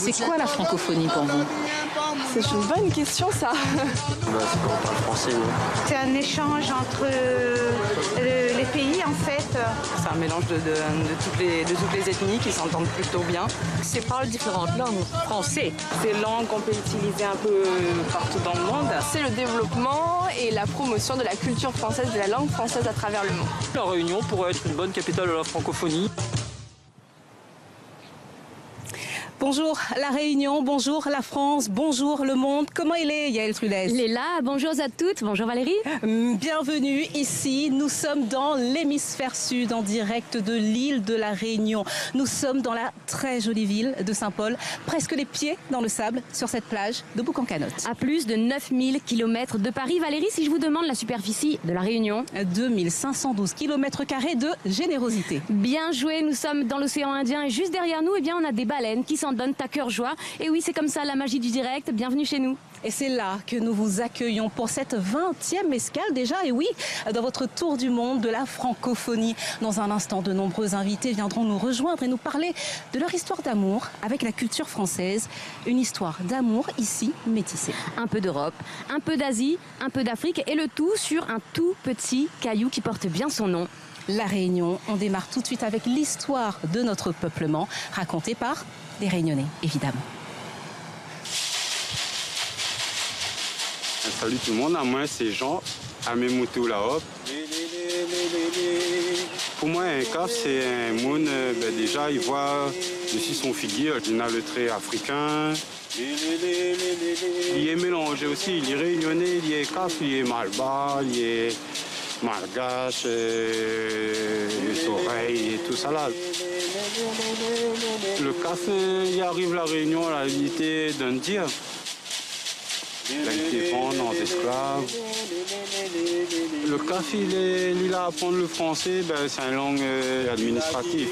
C'est quoi la francophonie pour vous? C'est une bonne question, ça. C'est quand on parle français, non? C'est un échange entre les pays, en fait. C'est un mélange de toutes les ethnies qui s'entendent plutôt bien. C'est parle différentes langues, français. Ces langues qu'on peut utiliser un peu partout dans le monde. C'est le développement et la promotion de la culture française, de la langue française à travers le monde. La Réunion pourrait être une bonne capitale de la francophonie. Bonjour la Réunion, bonjour la France, bonjour le monde. Comment il est, Yael Trudez? Il est là, bonjour à toutes, bonjour Valérie. Bienvenue ici, nous sommes dans l'hémisphère sud, en direct de l'île de la Réunion. Nous sommes dans la très jolie ville de Saint-Paul, presque les pieds dans le sable, sur cette plage de Boucancanotte. À plus de 9000 km de Paris. Valérie, si je vous demande la superficie de la Réunion? 2512 km² de générosité. Bien joué, nous sommes dans l'océan Indien et juste derrière nous, on a des baleines qui s'en donnent à cœur joie. Et oui, c'est comme ça la magie du direct. Bienvenue chez nous. Et c'est là que nous vous accueillons pour cette 20e escale déjà. Et oui, dans votre tour du monde de la francophonie. Dans un instant, de nombreux invités viendront nous rejoindre et nous parler de leur histoire d'amour avec la culture française. Une histoire d'amour ici métissée. Un peu d'Europe, un peu d'Asie, un peu d'Afrique et le tout sur un tout petit caillou qui porte bien son nom. La Réunion, on démarre tout de suite avec l'histoire de notre peuplement, racontée par des Réunionnais, évidemment. Salut tout le monde, moi c'est Jean, à mes moutons là-haut. Pour moi, un caf, c'est un monde, déjà, il voit dessus son figure, il a le trait africain. Il est mélangé aussi, il est réunionnais, il est caf, il est malbar, il est malgache, les oreilles et tout ça là. Le café, il arrive la Réunion à la unité d'India. Il a été vendu en esclaves. Le café, il a à apprendre le français, c'est une langue administrative.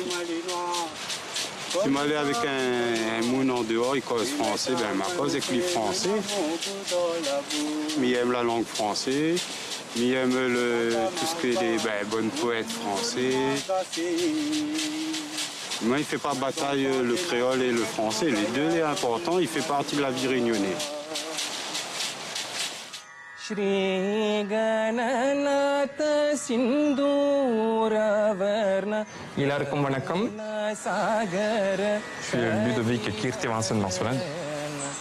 Si je allais avec un moun en dehors, il cause français, ma cause est qu'il est français. Mais il aime la langue française. Il aime tout ce que des bonnes poètes français. Moi, il ne fait pas bataille le créole et le français. Les deux, les importants, il fait partie de la vie réunionnaise. Illarkum Vanakkam. Je suis Ludovic Kirtivansen Marsolan.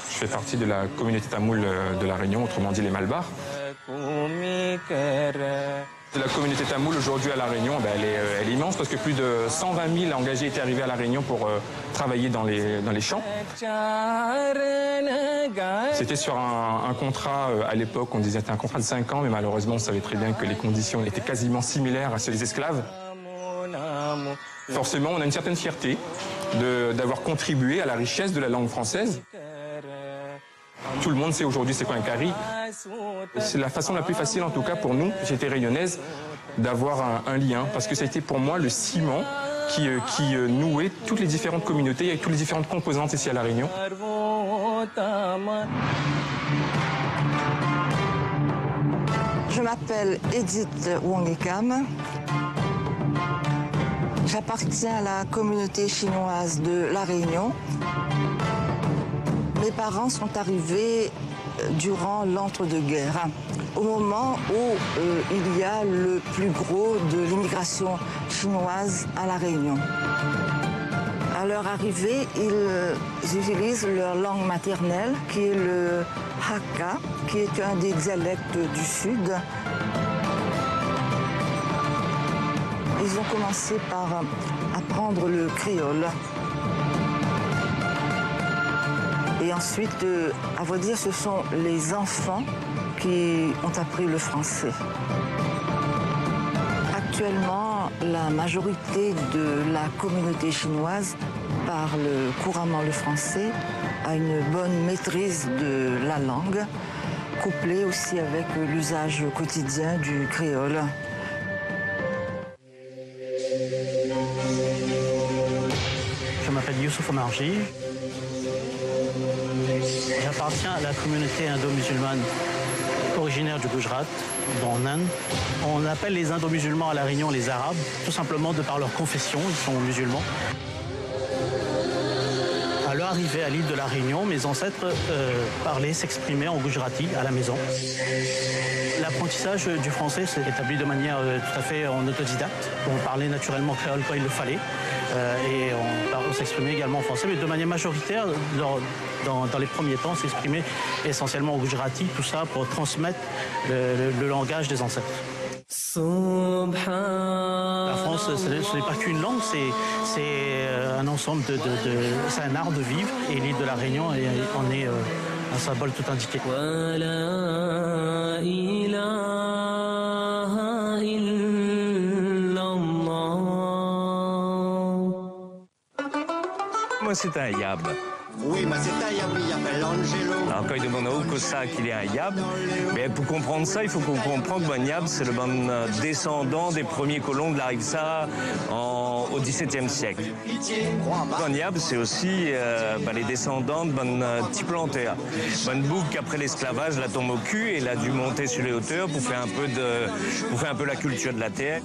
Je fais partie de la communauté tamoule de la Réunion, autrement dit les Malbars. La communauté tamoule aujourd'hui à La Réunion, elle est immense parce que plus de 120 000 engagés étaient arrivés à La Réunion pour travailler dans les champs. C'était sur un contrat, à l'époque, on disait que c'était un contrat de 5 ans, mais malheureusement, on savait très bien que les conditions étaient quasiment similaires à celles des esclaves. Forcément, on a une certaine fierté d'avoir contribué à la richesse de la langue française. Tout le monde sait aujourd'hui c'est quoi un carry. C'est la façon la plus facile, en tout cas pour nous, j'étais réunionnaise, d'avoir un lien. Parce que ça a été pour moi le ciment qui nouait toutes les différentes communautés avec toutes les différentes composantes ici à La Réunion. Je m'appelle Edith Wongekam. J'appartiens à la communauté chinoise de La Réunion. Mes parents sont arrivés durant l'entre-deux-guerres, au moment où il y a le plus gros de l'immigration chinoise à La Réunion. À leur arrivée, ils utilisent leur langue maternelle, qui est le Hakka, qui est un des dialectes du Sud. Ils ont commencé par apprendre le créole. Et ensuite, à vrai dire, ce sont les enfants qui ont appris le français. Actuellement, la majorité de la communauté chinoise parle couramment le français, a une bonne maîtrise de la langue, couplée aussi avec l'usage quotidien du créole. Je m'appelle Youssouf Omarji. J'appartiens à la communauté indo-musulmane originaire du Gujarat, dans l'Inde. On appelle les indo-musulmans à La Réunion les Arabes, tout simplement de par leur confession, ils sont musulmans. À l'heure arrivé à l'île de la Réunion, mes ancêtres parlaient, s'exprimaient en gujarati à la maison. L'apprentissage du français s'est établi de manière tout à fait en autodidacte. On parlait naturellement créole quand il le fallait et on s'exprimait également en français, mais de manière majoritaire, dans les premiers temps, on s'exprimait essentiellement en gujarati, tout ça pour transmettre le langage des ancêtres. La France, ce n'est pas qu'une langue, c'est un ensemble c'est un art de vivre, et l'île de la Réunion en est un symbole tout indiqué. Moi, c'est un yab. Oui, mais c'est un yab, il appelle Angelo. Alors, quand il demande au Kosa qu'il est un yab, mais pour comprendre ça, il faut qu'on comprenne que yab, c'est le bon descendant des premiers colons de la rive Sahara au XVIIe siècle. Yab, c'est aussi les descendants de Tiplantea. Bouk, après l'esclavage, la tombe au cul et il a dû monter sur les hauteurs pour faire un peu la culture de la terre.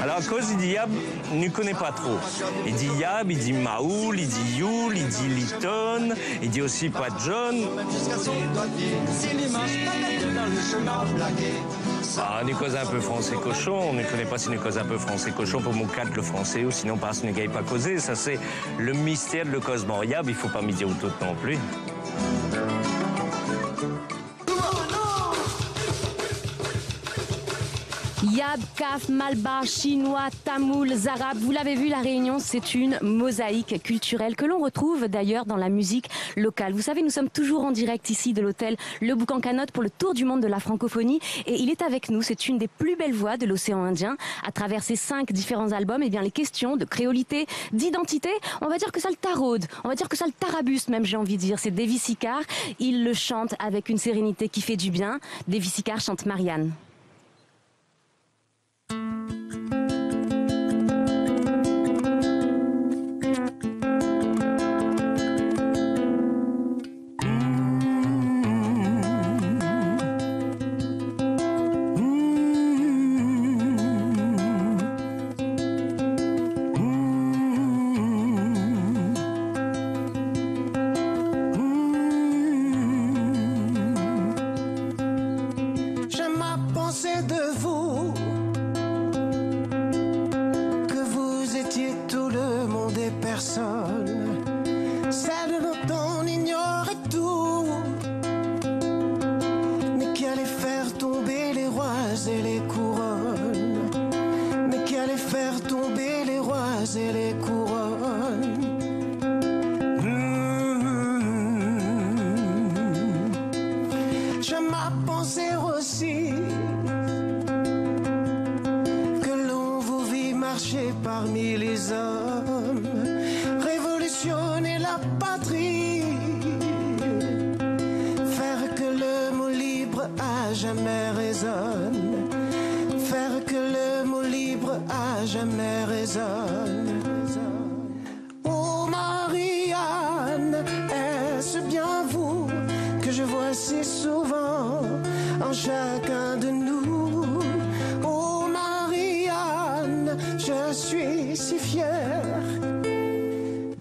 Alors, à cause il dit yab, il ne connaît pas trop. Il dit yab, il dit maoul, il dit youl, il dit liton, il dit aussi pas John. On nous cause un peu français cochon, on ne connaît pas si nous cause un peu français cochon pour mon cadre le français ou sinon parce qu'on ne gagne pas causer. Ça c'est le mystère de le cosmo yab, il ne faut pas m'y dire tout non plus. Yab, Kaf, Malba, chinois, tamoul, arabe. Vous l'avez vu, la Réunion, c'est une mosaïque culturelle que l'on retrouve d'ailleurs dans la musique locale. Vous savez, nous sommes toujours en direct ici de l'hôtel Le Bouc en Canotte pour le tour du monde de la francophonie. Et il est avec nous, c'est une des plus belles voix de l'océan Indien. À travers ses 5 différents albums, eh bien, les questions de créolité, d'identité, on va dire que ça le taraude, on va dire que ça le tarabuste même, j'ai envie de dire. C'est Davy Sicard, il le chante avec une sérénité qui fait du bien. Davy Sicard chante Marianne. Parmi les hommes, révolutionner la patrie, faire que le mot libre à jamais résonne, faire que le mot libre à jamais résonne. Oh Marianne, est-ce bien vous que je vois si souvent en chacun de nous? Je suis si fier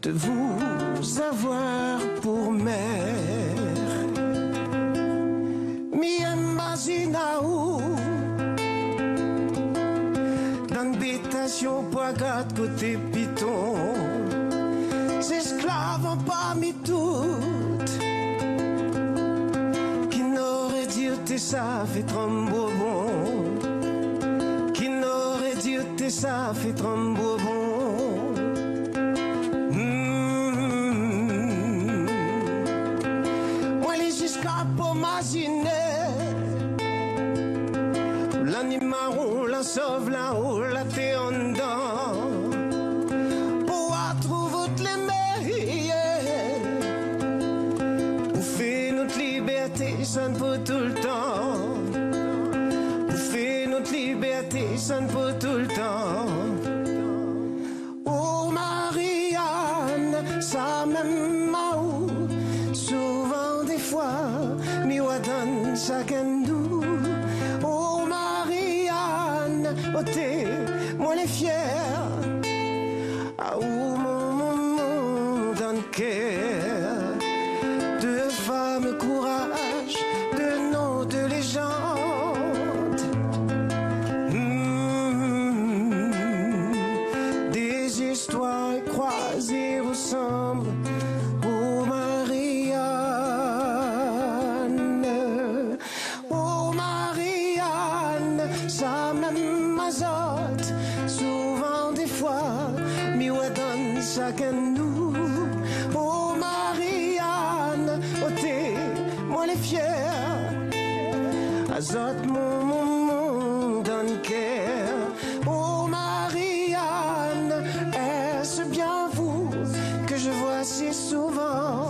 de vous avoir pour mère. Mi imaginaou dans l'habitation Poigat côté Piton, esclaves en parmi toutes qui n'aurait dit que ça fait trembobon. Ça fait trembobon. Moi les jusqu'à pour m'imaginer l'animarou, la sauve là-haut, la thé en dedans pour trouver toutes les meilleures pour faire notre liberté, ça ne peut tout le temps. Liberté, ça ne peut tout le temps. Oh Marianne, ça même maou, souvent des fois, mi wadan sakandou. Oh Marianne, oh t'es, moi les fiers. Ah, autres, souvent des fois, mi donne chacun de nous. Oh Marianne, oh t'es, moi les fiers, azot mon donne cœur. Oh Marianne, est-ce bien vous que je vois si souvent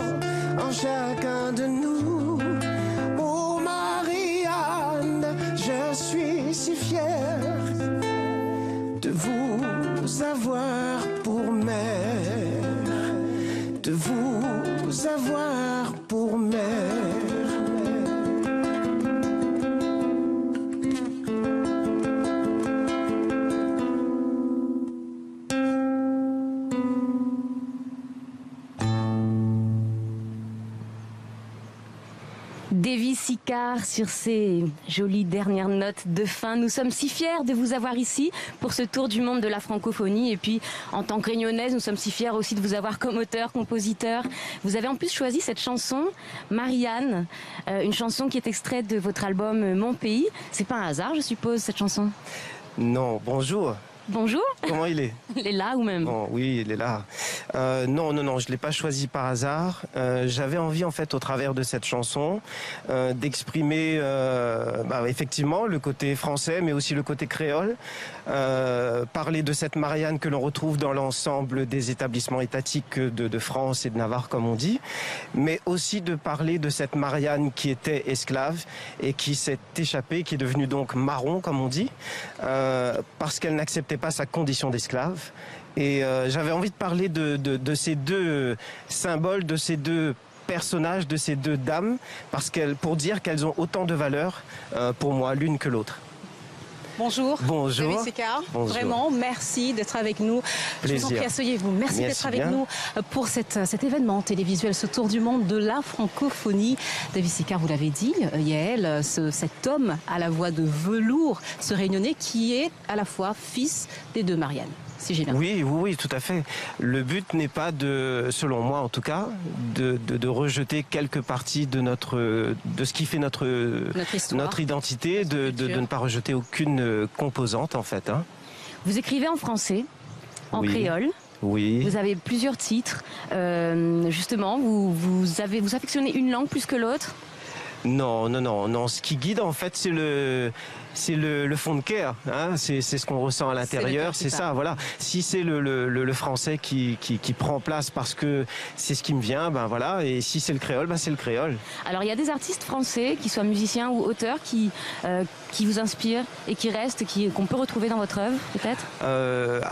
en chacun de nous? Oh Marianne, je suis si fier de vous avoir pour mère, de vous avoir pour mère. Davy Sicard sur ces jolies dernières notes de fin. Nous sommes si fiers de vous avoir ici pour ce tour du monde de la francophonie. Et puis, en tant que réunionnaise, nous sommes si fiers aussi de vous avoir comme auteur, compositeur. Vous avez en plus choisi cette chanson, Marianne, une chanson qui est extraite de votre album Mon Pays. C'est pas un hasard, je suppose, cette chanson? Non, bonjour. Bonjour. Comment il est? Il est là ou même? Oh, oui, il est là. Non, je l'ai pas choisi par hasard. J'avais envie, en fait, au travers de cette chanson, d'exprimer effectivement le côté français, mais aussi le côté créole. Parler de cette Marianne que l'on retrouve dans l'ensemble des établissements étatiques de France et de Navarre, comme on dit, mais aussi de parler de cette Marianne qui était esclave et qui s'est échappée, qui est devenue donc marron, comme on dit, parce qu'elle n'acceptait pas sa condition d'esclave. Et j'avais envie de parler de ces deux symboles, de ces deux personnages, de ces deux dames, pour dire qu'elles ont autant de valeur pour moi l'une que l'autre. Bonjour. Bonjour. Davy Sicard. Bonjour. Vraiment, merci d'être avec nous. Plaisir. Je vous en prie, asseyez-vous. Merci d'être avec nous pour cet événement télévisuel, ce tour du monde de la francophonie. Davy Sicard, vous l'avez dit, Yael, cet homme à la voix de velours, ce Réunionnais qui est à la fois fils des deux Marianne. Si j'ai bien. Oui, tout à fait. Le but n'est pas selon moi en tout cas, de rejeter quelques parties de ce qui fait notre identité, de ne pas rejeter aucune composante en fait. Hein. Vous écrivez en français, en créole. Oui. Vous avez plusieurs titres. Justement, vous affectionnez une langue plus que l'autre? Non. Ce qui guide en fait, c'est le fond de cœur, hein. C'est ce qu'on ressent à l'intérieur, c'est ça, voilà. Si c'est le français qui prend place parce que c'est ce qui me vient, ben voilà. Et si c'est le créole, ben c'est le créole. Alors il y a des artistes français, qui soient musiciens ou auteurs, qui vous inspirent et qui restent, qu'on peut retrouver dans votre œuvre, peut-être?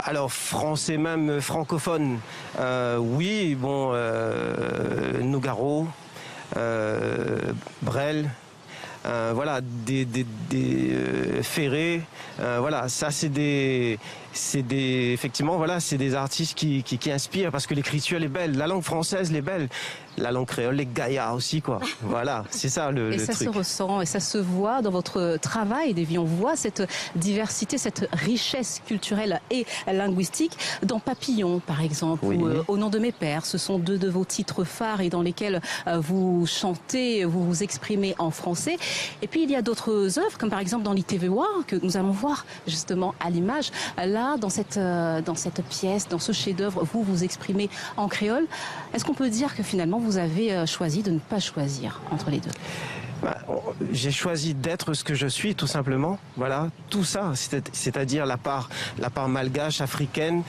Alors français même, francophone, oui, bon, Nougaro. Brel, voilà, des Ferré, voilà, ça effectivement, voilà, c'est des artistes qui inspirent parce que l'écriture est belle, la langue française est belle, la langue créole est gaillard aussi, quoi. Voilà, c'est ça le truc. Et ça se ressent et ça se voit dans votre travail, Davy. On voit cette diversité, cette richesse culturelle et linguistique dans Papillon, par exemple, ou Au nom de mes pères. Ce sont deux de vos titres phares et dans lesquels vous chantez, vous vous exprimez en français. Et puis il y a d'autres œuvres, comme par exemple dans l'ITVOA, que nous allons voir justement à l'image. Là, dans cette pièce, dans ce chef-d'œuvre, vous vous exprimez en créole. Est-ce qu'on peut dire que finalement vous avez choisi de ne pas choisir entre les deux? J'ai choisi d'être ce que je suis, tout simplement. Voilà, tout ça, c'est-à-dire la part malgache, africaine,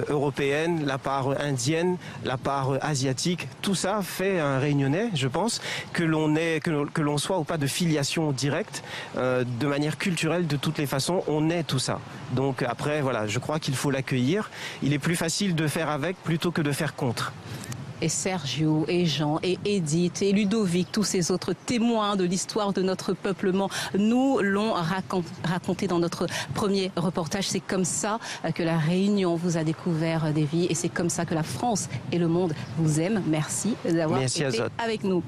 européenne, la part indienne, la part asiatique. Tout ça fait un Réunionnais, je pense, que l'on soit ou pas de filiation directe, de manière culturelle, de toutes les façons, on est tout ça. Donc après, voilà, je crois qu'il faut l'accueillir. Il est plus facile de faire avec plutôt que de faire contre. Et Sergio, et Jean, et Edith, et Ludovic, tous ces autres témoins de l'histoire de notre peuplement, nous l'ont raconté dans notre premier reportage. C'est comme ça que la Réunion vous a découvert, Davy, et c'est comme ça que la France et le monde vous aiment. Merci d'avoir été avec nous.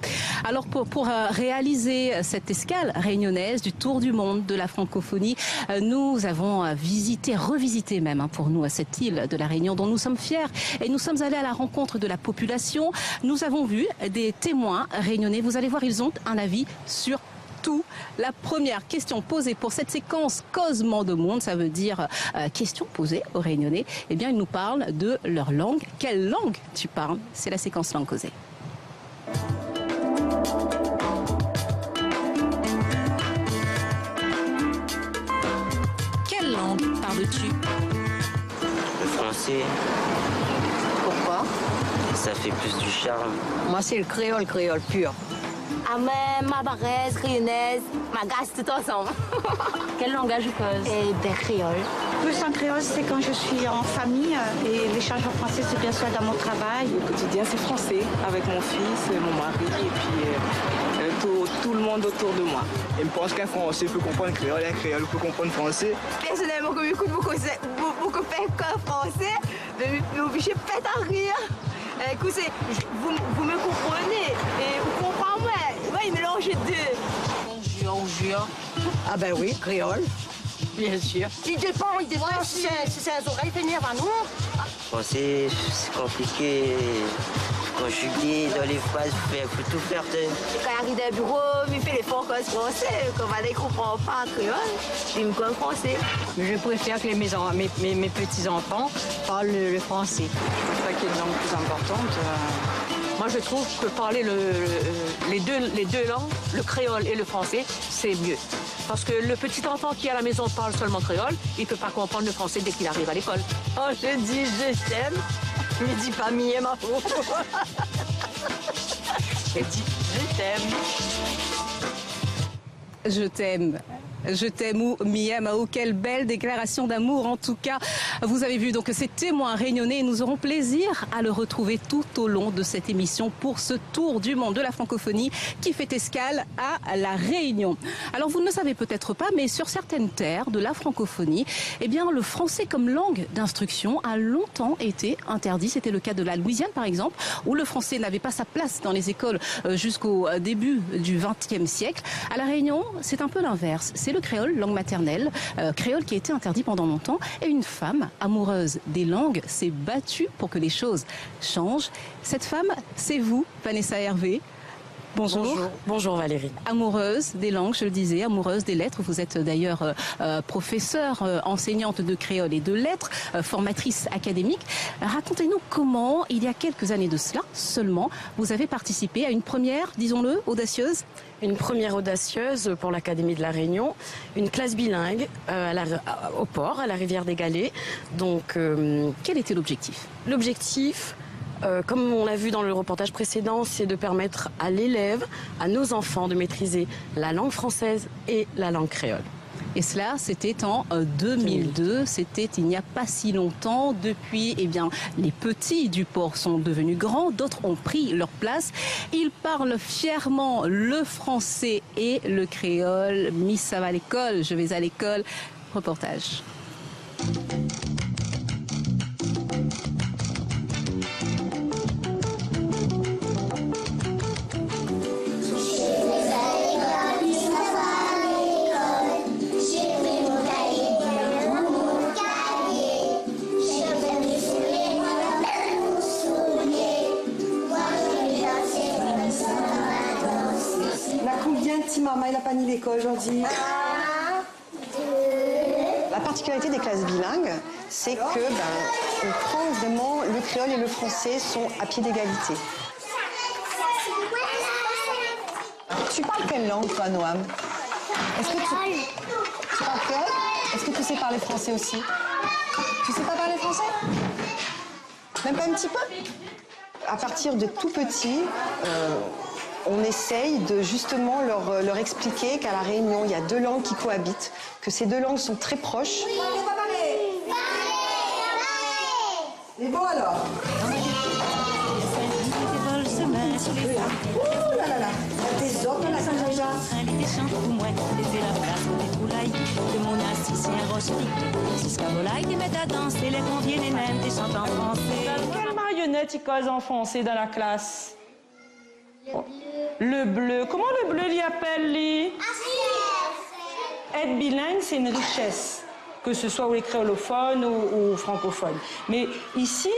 Alors pour réaliser cette escale réunionnaise du tour du monde de la francophonie, nous avons revisité même pour nous cette île de la Réunion dont nous sommes fiers, et nous sommes allés à la rencontre de la population. Nous avons vu des témoins réunionnais. Vous allez voir, ils ont un avis sur tout. La première question posée pour cette séquence Causement de Monde, ça veut dire question posée aux Réunionnais. Eh bien, ils nous parlent de leur langue. Quelle langue tu parles? C'est la séquence Langue causée. Quelle langue parles-tu? Le français. Pourquoi? Ça fait plus du charme. Moi, c'est le créole pur. Amem, mabarèse, rayonnaise, magasse, tout ensemble. Quel langage vous cause? Eh bien, créole. Plus en créole, c'est quand je suis en famille et l'échange en français, c'est bien sûr dans mon travail. Le quotidien, c'est français, avec mon fils, mon mari et puis tout le monde autour de moi. Je pense qu'un Français peut comprendre créole, un créole peut comprendre français. Personnellement, comme j'écoute beaucoup de français, je m'oblige pas à rire. Écoutez, vous me comprenez et vous comprenez moi. Ouais, il mélange deux. On jure. Ah ben oui, créole, bien sûr. Il dépend si c'est les oreilles venir à nous. Français, c'est compliqué. Conjuguer dans les phrases, il faut tout faire. Quand il arrive au bureau, il fait l'effort comme français. Quand il ne comprend pas créole, il me comprend français. Je préfère que mes petits-enfants parlent le français. Je pense pas qu'il y ait une langue plus importante. Moi, je trouve que parler les deux langues, le créole et le français, c'est mieux. Parce que le petit enfant qui est à la maison parle seulement créole, il ne peut pas comprendre le français dès qu'il arrive à l'école. Oh, je dis je t'aime, mais dis pas mi et ma peau. Je dis je t'aime. Je t'aime. Je t'aime ou Mia Mao, quelle belle déclaration d'amour en tout cas. Vous avez vu donc ces témoins réunionnais et nous aurons plaisir à le retrouver tout au long de cette émission pour ce tour du monde de la francophonie qui fait escale à La Réunion. Alors vous ne le savez peut-être pas, mais sur certaines terres de la francophonie, eh bien le français comme langue d'instruction a longtemps été interdit. C'était le cas de la Louisiane par exemple, où le français n'avait pas sa place dans les écoles jusqu'au début du XXe siècle. À La Réunion, c'est un peu l'inverse. C'est le créole, langue maternelle, créole qui a été interdit pendant longtemps. Et une femme amoureuse des langues s'est battue pour que les choses changent. Cette femme, c'est vous, Vanessa Hervé. Bonjour. Bonjour. Bonjour Valérie. Amoureuse des langues, je le disais, amoureuse des lettres. Vous êtes d'ailleurs professeure, enseignante de créole et de lettres, formatrice académique. Racontez-nous comment, il y a quelques années de cela seulement, vous avez participé à une première, disons-le, audacieuse. Une première audacieuse pour l'Académie de La Réunion, une classe bilingue au port, à la rivière des Galets. Donc, quel était l'objectif? L'objectif, comme on l'a vu dans le reportage précédent, c'est de permettre à l'élève, à nos enfants, de maîtriser la langue française et la langue créole. Et cela, c'était en 2002, c'était il n'y a pas si longtemps. Depuis, eh bien, les petits du port sont devenus grands, d'autres ont pris leur place. Ils parlent fièrement le français et le créole. Miss, ça va à l'école, je vais à l'école. Reportage. Maman, il n'a pas mis l'école aujourd'hui. La particularité des classes bilingues, c'est que on prend vraiment le créole et le français sont à pied d'égalité. Tu parles quelle langue, toi, Noam? Est-ce que tu parles créole? Est-ce que tu sais parler français aussi? Tu sais pas parler français? Même pas un petit peu? À partir de tout petit, on essaye de justement leur expliquer qu'à La Réunion, il y a deux langues qui cohabitent, que ces deux langues sont très proches. Et bon alors. Ouh là là là. Tes autres là, Saint-Jean. Quelle marionnette il cause en français dans la classe? Le bleu. Comment le bleu l'y appelle, lui? Être bilingue, c'est une richesse, que ce soit les créolophones ou francophones. Mais ici,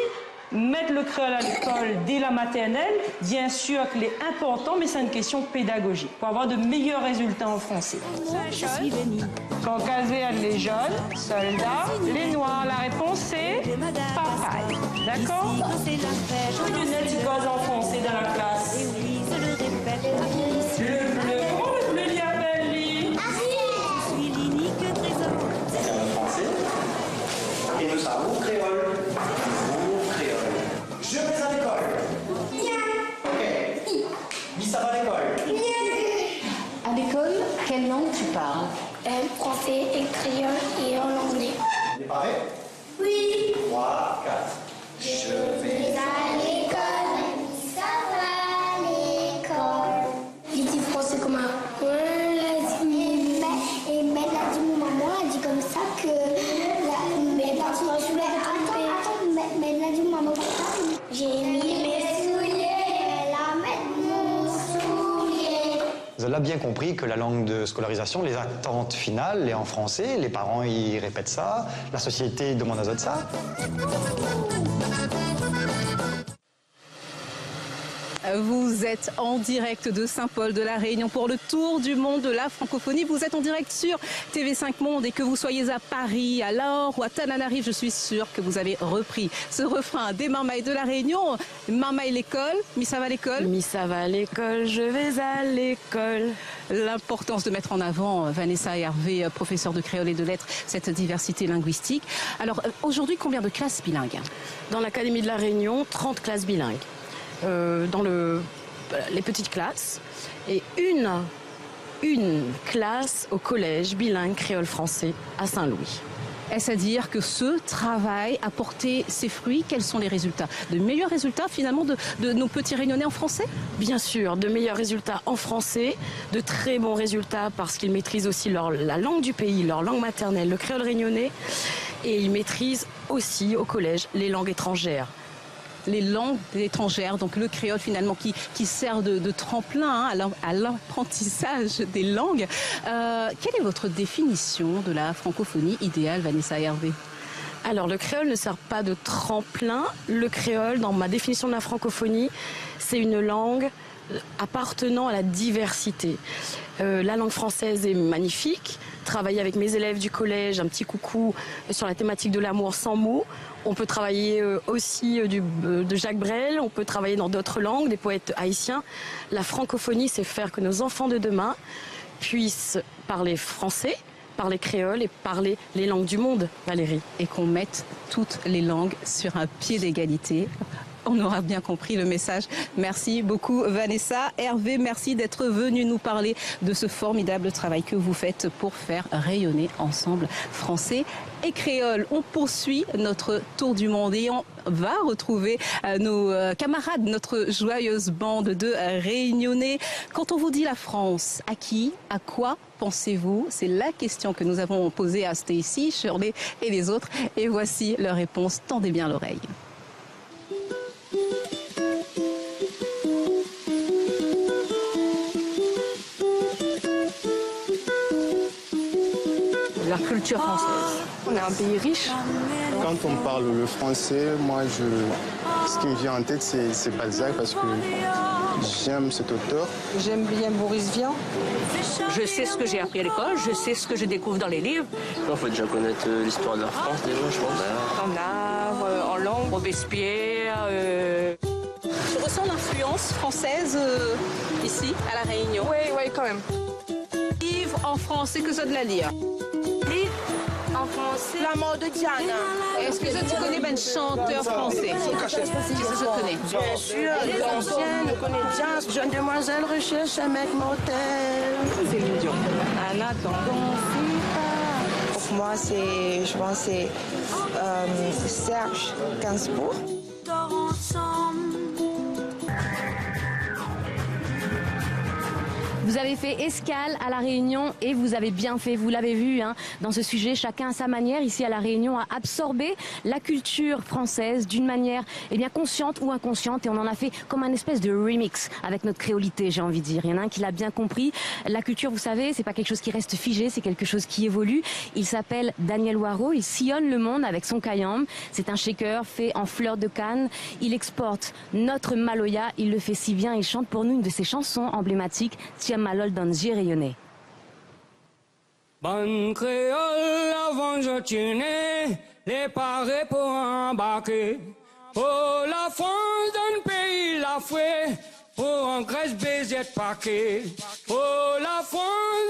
Mettre le créole à l'école dès la maternelle, bien sûr qu'il est important, mais c'est une question pédagogique pour avoir de meilleurs résultats en français. Caucasiens, les jaunes, soldats, les noirs. La réponse c'est papaye. D'accord? Lunettes, tu causes en français dans la classe. Le bleu, comment le bleu il appelle lui? Français. Et nous savons créole. Je vais à l'école. Ok. Oui, ça va à l'école. À l'école, quelle langue tu parles? Français et créole et hollandais. On est pareil? Oui. 3, 4. Je vais à l'école. Ça va à l'école. Il dit français comme un. Et Mel a dit, mon maman a dit comme ça que. Mais parce que je voulais attends, Mel a dit, maman, j'ai mis mes souliers, la mettre mon soulier. Vous avez bien compris que la langue de scolarisation, les attentes finales, est en français, les parents ils répètent ça, la société demande aux autres ça. Vous êtes en direct de Saint-Paul de la Réunion pour le tour du monde de la francophonie. Vous êtes en direct sur TV5 Monde et que vous soyez à Paris, à Lahore ou à Tananarive, je suis sûre que vous avez repris ce refrain des Marmailles de la Réunion. Marmaille l'école, Missa va à l'école. Missa va à l'école, je vais à l'école. L'importance de mettre en avant, Vanessa et Hervé, professeurs de créole et de lettres, cette diversité linguistique. Alors aujourd'hui, combien de classes bilingues? Dans l'Académie de la Réunion, 30 classes bilingues. Dans les petites classes et une classe au collège bilingue créole-français à Saint-Louis. Est-ce à dire que ce travail a porté ses fruits? Quels sont les résultats? De meilleurs résultats finalement de nos petits Réunionnais en français? Bien sûr, de meilleurs résultats en français, de très bons résultats parce qu'ils maîtrisent aussi la langue du pays, leur langue maternelle, le créole réunionnais, et ils maîtrisent aussi au collège les langues étrangères. Les langues étrangères, donc le créole finalement qui sert de tremplin à l'apprentissage des langues. Quelle est votre définition de la francophonie idéale, Vanessa et Hervé? Alors le créole ne sert pas de tremplin. Le créole, dans ma définition de la francophonie, c'est une langue appartenant à la diversité. La langue française est magnifique. Travailler avec mes élèves du collège, un petit coucou sur la thématique de l'amour sans mots. On peut travailler aussi de Jacques Brel, on peut travailler dans d'autres langues, des poètes haïtiens. La francophonie, c'est faire que nos enfants de demain puissent parler français, parler créole et parler les langues du monde, Valérie. Et qu'on mette toutes les langues sur un pied d'égalité. On aura bien compris le message. Merci beaucoup Vanessa. Hervé, merci d'être venu nous parler de ce formidable travail que vous faites pour faire rayonner ensemble français et créole. On poursuit notre tour du monde et on va retrouver nos camarades, notre joyeuse bande de Réunionnais. Quand on vous dit la France, à qui, à quoi pensez-vous? C'est la question que nous avons posée à Stacy, Shirley et les autres. Et voici leur réponse. Tendez bien l'oreille. La culture française. On est un pays riche. Quand on parle le français, moi, ce qui me vient en tête, c'est Balzac parce que j'aime cet auteur. J'aime bien Boris Vian. Je sais ce que j'ai appris à l'école, je sais ce que je découvre dans les livres. Il faut déjà connaître l'histoire de la France déjà, je pense. En art, en langue, Robespierre. Tu ressens l'influence française ici, à La Réunion? Oui, quand même. Livre en français, que ça de la lire? En français. La mort de Diana. Est-ce que tu connais un chanteur français? Qui se connaît? Bien sûr, les anciens, nous connaissons bien. Jeune demoiselle recherche un mec mortel. C'est l'idiot. En attendant. Pour moi, je pense que c'est Serge Gainsbourg. Vous avez fait escale à La Réunion et vous avez bien fait, vous l'avez vu, hein, dans ce sujet, chacun à sa manière, ici à La Réunion, a absorbé la culture française d'une manière consciente ou inconsciente, et on en a fait comme un espèce de remix avec notre créolité, j'ai envie de dire. Il y en a un qui l'a bien compris. La culture, vous savez, c'est pas quelque chose qui reste figé, c'est quelque chose qui évolue. Il s'appelle Daniel Waro, il sillonne le monde avec son kayam. C'est un shaker fait en fleurs de canne. Il exporte notre maloya, il le fait si bien, il chante pour nous une de ses chansons emblématiques, Tia Malol Danzier rayonné. Bonne créole, avant je tienne, les parés pour embarquer. Oh, la France d'un pays la fouet, pour en Grèce baiser de paquet. Oh, la France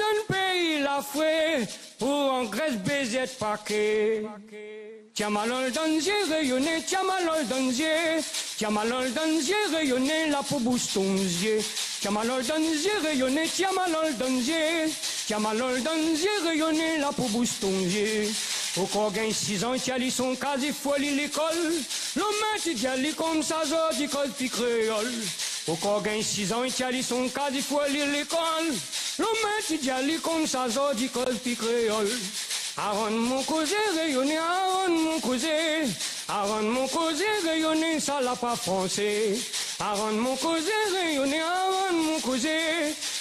d'un pays la fouet, pour en Grèce baiser de paquet. Tia Malol Danzier rayonné, Tia Malol Danzier, Tia Malol Danzier rayonné, la peau bouche tonzier. Tia Malol Danzier rayonné, Tia Malol Danzier, Tia Malol Danzier rayonné, la peau bouche tonzier. Au corps gagne 6 ans, Tia li son quasi folie l'école. L'homme ti dia li comme ça, zo di col pi créole. Au corps gagne 6 ans, Tia li son quasi folie l'école. L'homme ti dia li comme ça, zo di col pi créole. Aron mon causé rayonné, aron mon causé. Aron mon causé rayonné, ça l'a pas français. Aron mon causé rayonné, aron mon causé.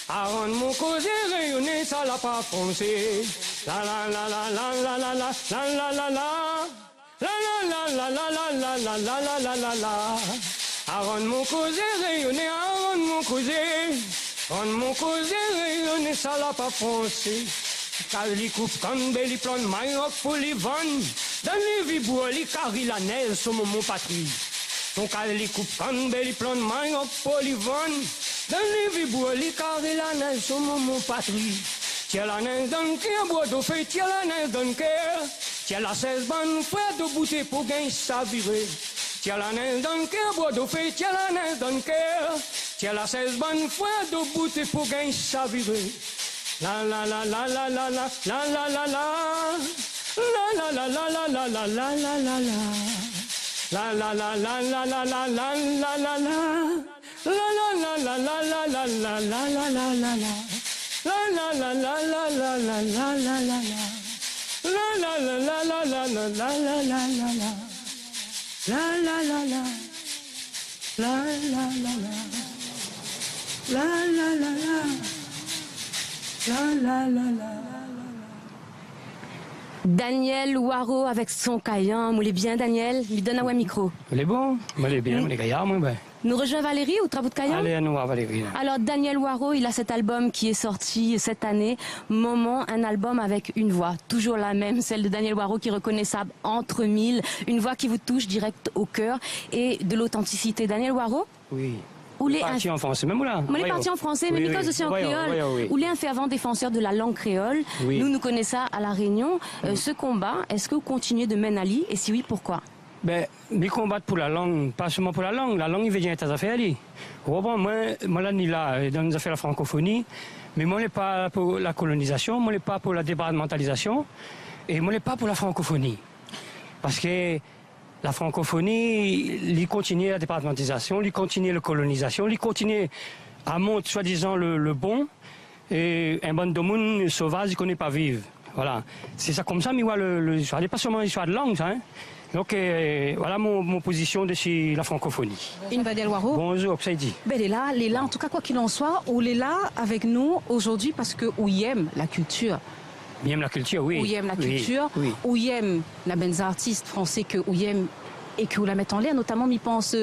Aron mon causé rayonné, ça l'a pas français. La la la la la la la la la la la la. La la la la la la la la la la la la. Aron mon causé rayonné, aron mon causé. Aron mon causé rayonné, ça l'a pas français. Kali coupe comme belly plan maillot pour les vannes. Dans les viboules, les carrés la neige sur mon patrie. Ton kali coupe comme belly plan maillot pour les vannes. Dans les viboules, les carrés la neige sur mon patrie. Tiens la neige dans le cœur, bois d'eau fait, tiens la neige dans le cœur. Tiens la 16 bonnes frères de bouteille pour gagner sa virée. Tiens la neige dans le cœur, bois d'eau fait, tiens la neige dans le cœur. Tiens la 16 bonnes frères de bouteille pour gagner sa virée. La la la la la la la la la la la. La la la la la la la la la la la. La la la la la la la la la la la. La la la la la la la la la la la la la. La la la la la la la la la la la. La la la la la la la la la la la la. La la la la. La la la la. La la la la. La la la la. Daniel Waro avec son kayam. Vous l'êtes bien, Daniel? Il donne un micro. Vous l'êtes bon? Moi, je bien, les kayam, moi, ben. Nous rejoint Valérie ou travaux de kayam? Allez, à nous, Valérie. Alors, Daniel Waro, il a cet album qui est sorti cette année. Moment, un album avec une voix. Toujours la même, celle de Daniel Waro, qui est reconnaissable entre mille. Une voix qui vous touche direct au cœur et de l'authenticité. Daniel Waro? Oui. Ou les partis en français, même là. On est parti en français, mais Nicolas aussi en créole. Ou les un fervent défenseur de la langue créole. Oui. Nous connaissons ça à La Réunion. Ce combat, est-ce que vous continuez de mener à lui? Et si oui, pourquoi? Ben, mais combattre pour la langue, pas seulement pour la langue il veut dire des affaires. Moi, là, ni là, dans les affaires de la francophonie, mais moi, je ne suis pas pour la colonisation, moi, je ne suis pas pour la départementalisation, et moi, je ne suis pas pour la francophonie. Parce que la francophonie, il continue la départementalisation, il continue la colonisation, il continue à monter, soi-disant, le bon, et un bon de monde sauvage, il ne connaît pas vivre. Voilà. C'est ça comme ça, mais voilà, l'histoire. Ce n'est pas seulement l'histoire de langue, ça, hein. Donc voilà mon position de la francophonie. Daniel Waro. Bonjour, ça dit. Ben, il est là, en tout cas, quoi qu'il en soit, on est là avec nous aujourd'hui parce que on aime la culture. On aime la culture, oui. On aime la culture, oui. On aime la belles artistes français que on aime et que vous la mettez en l'air, notamment, m'y pense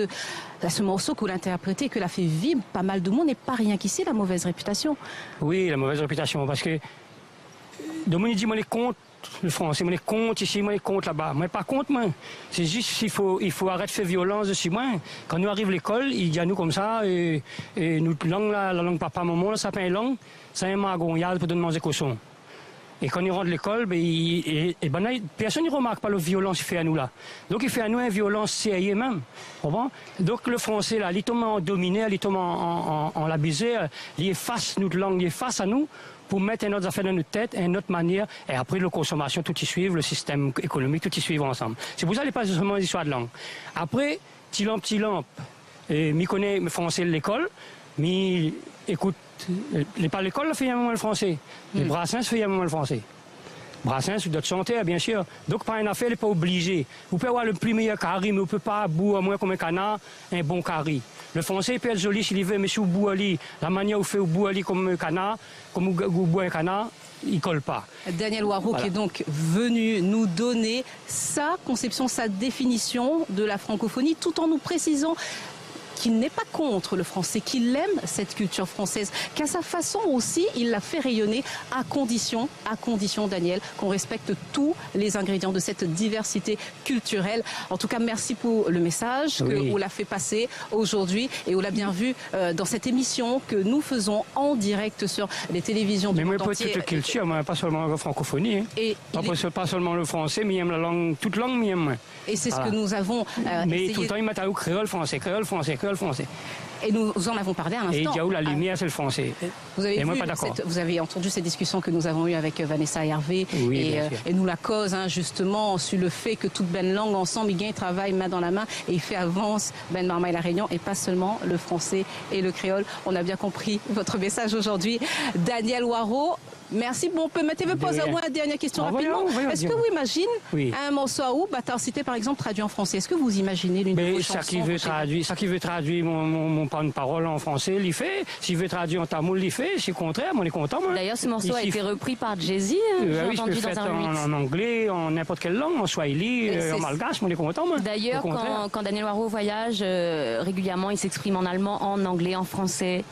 à ce morceau que vous l'interprétez, que l'a fait vivre pas mal de monde et pas rien qu'ici, la mauvaise réputation. Oui, la mauvaise réputation, parce que Dominique dit, moi, les comptes, le français, moi, les comptes ici, moi, les comptes là-bas. Moi, pas contre, moi. C'est juste qu'il faut arrêter de faire violence dessus, moi. Quand nous arrivons à l'école, il dit à nous comme ça, et notre langue, la langue papa, maman, ça s'appelle une langue, c'est un magon, il y a pour donner manger cochon. Et quand il rentre de l'école, personne ne remarque pas la violence qu'il fait à nous là. Donc il fait à nous une violence sérieuse même. Donc le français là, il tombe en dominé, il tombe en l'abusé, il efface notre langue, il efface à nous pour mettre une autre affaire dans notre tête, une autre manière, et après la consommation, tout y suivre, le système économique, tout y suivre ensemble. C'est pour ça qu'il n'est pas seulement l'histoire de langue. Après, petit lampe, m'y connaît le français de l'école, mais écoute Pas l'école, là, fait un moment le français. Les Brassens fait un moment le français. Brassens, d'autres chanteurs, bien sûr. Donc, pas une affaire, il n'est pas obligé. Vous pouvez avoir le plus meilleur carré, mais vous ne pouvez pas boire à moins comme un canard, un bon carré. Le français peut être joli s'il veut, mais si vous boit la manière où vous faites au bout comme un canard, comme vous boit un canard, il ne colle pas. Daniel Waro, voilà, qui est donc venu nous donner sa conception, sa définition de la francophonie, tout en nous précisant qu'il n'est pas contre le français, qu'il aime cette culture française, qu'à sa façon aussi, il la fait rayonner à condition, Daniel, qu'on respecte tous les ingrédients de cette diversité culturelle. En tout cas, merci pour le message que vous l'a fait passer aujourd'hui et on l'a bien vu dans cette émission que nous faisons en direct sur les télévisions du monde entier. Mais moi, pas toute la culture, pas seulement la francophonie. Hein. Et pas seulement le français, mais il aime la langue, toute langue, mais il aime. Et c'est ce que nous avons mais essayé... tout le temps, il m'a au créole français. Et nous en avons parlé à l'instant. Et il y a où la lumière, c'est le français. Vous avez, vous avez entendu ces discussions que nous avons eues avec Vanessa et Hervé. Oui, et nous la cause, justement, sur le fait que toute ben langue ensemble, ils travaillent main dans la main et il fait avance Ben Marma et la Réunion et pas seulement le français et le créole. On a bien compris votre message aujourd'hui. Daniel Waro, merci. Bon, mettez-vous poser à moi la dernière question rapidement. Est-ce que vous imaginez un morceau à ou cité par exemple traduit en français? Est-ce que vous imaginez l'une de vos chansons? Ça qui veut traduire mon parole en français, il fait. S'il veut traduire en tamoul, il fait. C'est le contraire, on est content. D'ailleurs, ce morceau a été repris par Jay-Z. Oui, je peux faire en anglais, en n'importe quelle langue, en swahili, en malgache, on est content. D'ailleurs, quand Daniel Waro voyage régulièrement, il s'exprime en allemand, en anglais, en français.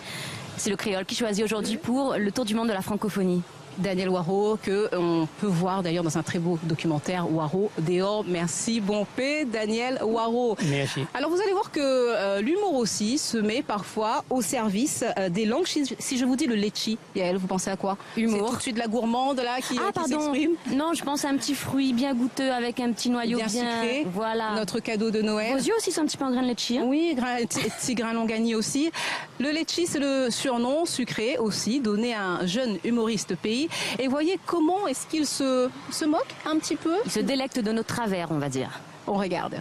C'est le créole qui choisit aujourd'hui pour le tour du monde de la francophonie. Daniel Waro, que on peut voir d'ailleurs dans un très beau documentaire Waro dehors. Merci, bon paix, Daniel Waro. Merci. Alors vous allez voir que l'humour aussi se met parfois au service des langues. Si je vous dis le litchi, Yael, vous pensez à quoi? Humour. C'est tout de suite la gourmande là qui s'exprime. Non, je pense à un petit fruit bien goûteux avec un petit noyau bien sucré. Voilà. Notre cadeau de Noël. Vos yeux aussi sont un petit peu en grain de litchi. Hein? Oui, petit grain longani aussi. Le litchi, c'est le surnom sucré aussi donné à un jeune humoriste pays. Et voyez comment est-ce qu'il se moque un petit peu. Il se délecte de nos travers, on va dire. On regarde.